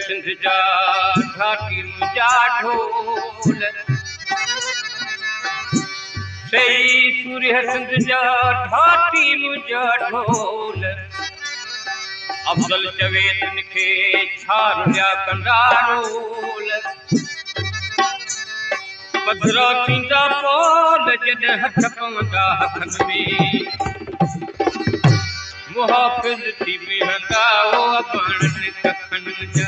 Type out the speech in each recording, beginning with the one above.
सिंध जा ढाकी मुंहिंजा ढोल सही सूर्य सिंध जा ढाकी मुंहिंजा ढोल अफज़ल चवे तिनखे छा रुलिया कंदा रोल पधरा थींदा पोल जॾहिं हथ पवंदा हथनि में मुहाफ़िज़ थी बीहंदा वो अबाणनि कखनि जा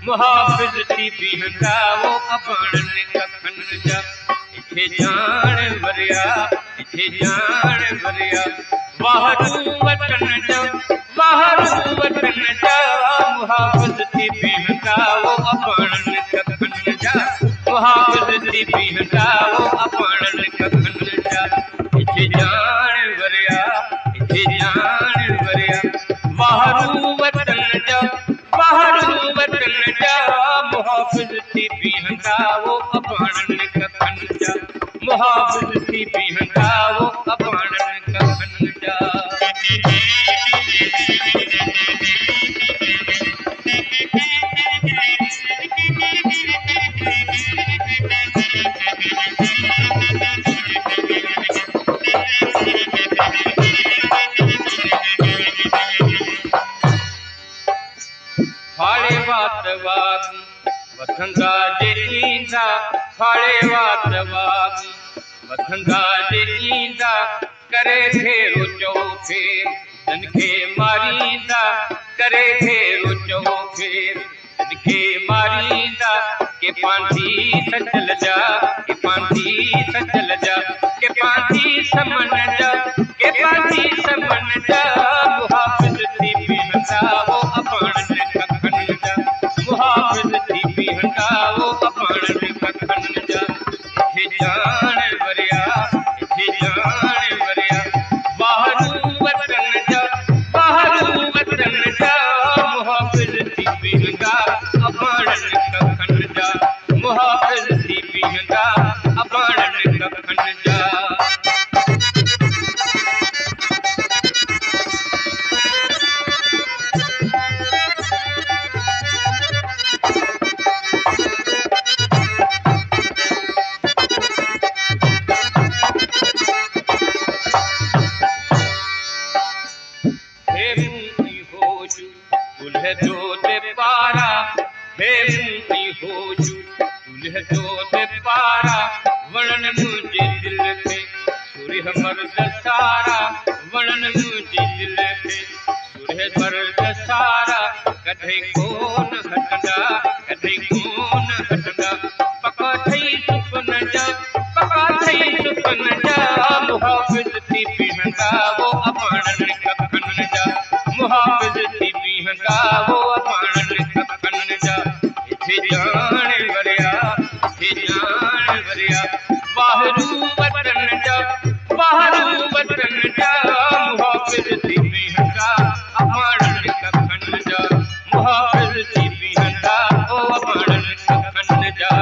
मुहाफ़िज़ थी बीहंदा वो अबाणनि कखनि जा इथे जान वरिया वाहरू वतन जा मुहाफ़िज़ थी बीहंदा वो अबाणनि कखनि जा मुहाफ़िज़ थी बीहंदा वो अबाणनि कखनि जा इथे जान वरिया वाहरू वतन जा मुहाफ़िज़ थी बीहंदा वो अबाणनि कखनि जा मुहाफ़िज़ थी बीहंदा वो अबाणनि कखनि जा फाड़े वात वधंदा जे ईंदा फाड़े वात वधंदा जे ईंदा करे फेरो चओ फेर तनखे मारींदा करे फेरो चओ फेर तनखे मारींदा के पांधी सचल जा के पांधी सचल जा के पांधी समन जा के पांधी समन जा मुहाफ़िज़ थी बीहंदा वो अबाणनि कखनि जा मुहाफ़िज़ थी बीहंदा वो अबाणनि कखनि जा इथे जान वरिया वाहरू वतन जा मुहाफ़िज़ थी बीहंदा अबाणनि कखनि जा मुहाफ़िज़ थी बीहंदा अबाणनि कखनि जा दुल्हे जो दे पारा हे मुंही होजू दुल्हे जो दे पारा वणन मुंहिंजे दिल खे सूर्य मर्द सारा वणन मुंहिंजे दिल खे सूर्य मर्द सारा कॾहिं कोन हटंदा पका ठही सुपन जा मुहाफ़िज़ थी बीहंदा वो अबाणनि कखनि जा मुहाफ़िज़ थी बीहंदा वो अबाणनि कखनि जा इथे जान वरिया वाहरू वतन जा मुहाफ़िज़ थी बीहंदा अबाणनि कखनि जा मुहाफ़िज़ थी बीहंदा वो अबाणनि कखनि जा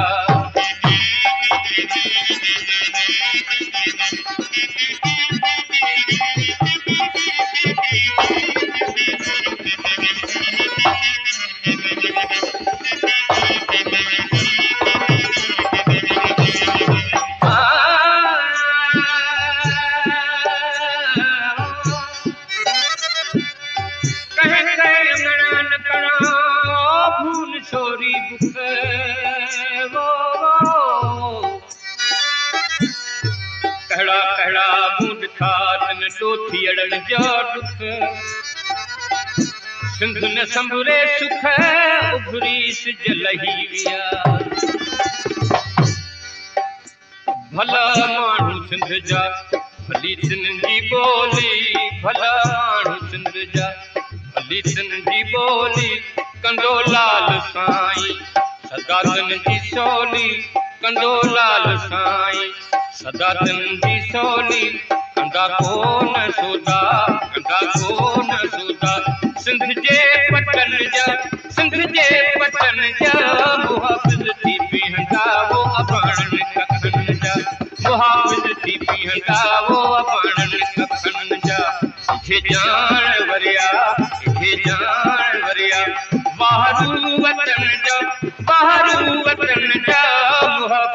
छोरी बुक कहड़ा बूंद था तन डोथी अड़न जो दुख सिंध न संभरे सुख उभरी सिज लही विया भला माण्हू सिंध जा भली दिन जी बोली भला माण्हू सिंध जा भली दिन जी बोली कंदो लाल साईं सदा दिन जी सोली कंदो लाल साईं सदा दिन जी सोली कंदा कोन सोदा सिंध जे पटन जा मुहाफ़िज़ थी बीहंदा वो अबाणनि कखनि जा मुहाफ़िज़ थी बीहंदा वो अबाणनि कखनि जा इथे जान वरिया वाहरू वतन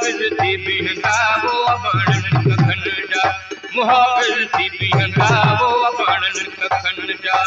मुहाफ़िज़ थी बीहंदा वो अबाणनि कखन जा मुहाफ़िज़ थी बीहंदा वो अबाणनि कखन जा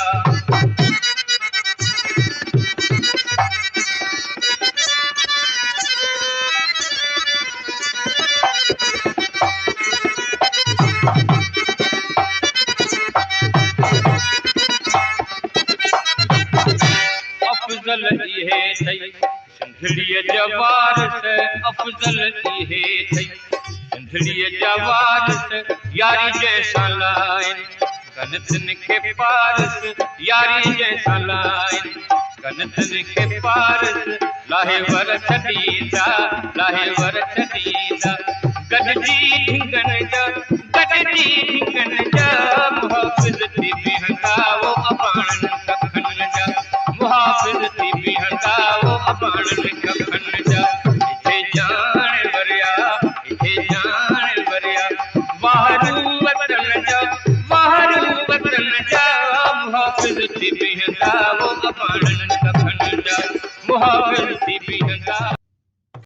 अफ़ज़ल इहे थई सिंधड़ीअ जा वारिस अफ़ज़ल इहे थई सिंधड़ीअ जा वारिस यारी जंहिंसां लाइन कनतनि खे पारिस यारी जंहिंसां लाइन कनतनि खे पारिस लाहे वर छॾींदा लाहे वर छॾींदा गॾिजी ढिंगन जा मुहाफ़िज़ थी बीहंदा वो अबाणनि कखन जा मुहाफ़िज़ थी बीहंदा वो अबाणनि कखन जा इथे जान वरिया वाहरू वतन जा मुहाफ़िज़ थी बीहंदा वो अबाणनि